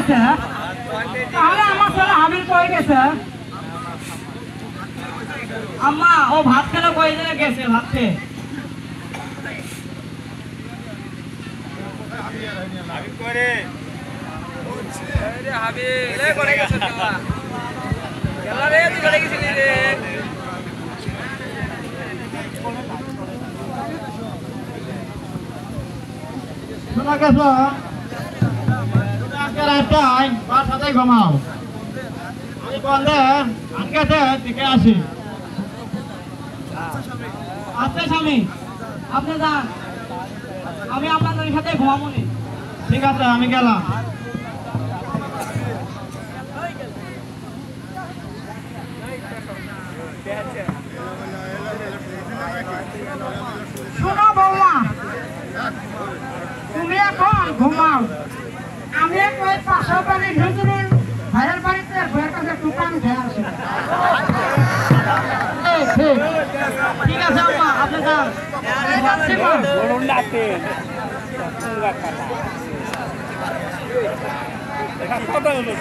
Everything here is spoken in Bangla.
গেছে তাহলে আমার ছেলে হাবিল কই গেছে আম্মা ও ভাত খেলে কই গেছে ভাত খেয়ে হাবিব করে হাবিব রে করে গেছে খেলা খেলা রে তুই করে গেছিলি রে শোনা গেছ রাস্তায় বাসাতেই ঘুমাও আমি বন্ধে আনকেছে দিকে আসি আচ্ছা স্বামী আপনি যান আমি আপনাদের সাথে ঘুমাবো নি ঠিক আছে আমি গেলাম শোনো বৌমা তুমি এখন ঘুমাও আমি ওই পাশের বাড়ি ঢুকলেন ভাইয়ের বাড়িতে বইয়ের কাছে টুকান খেয়ে আসি ঠিক আছে আম্মা আপনি যান কথা হলো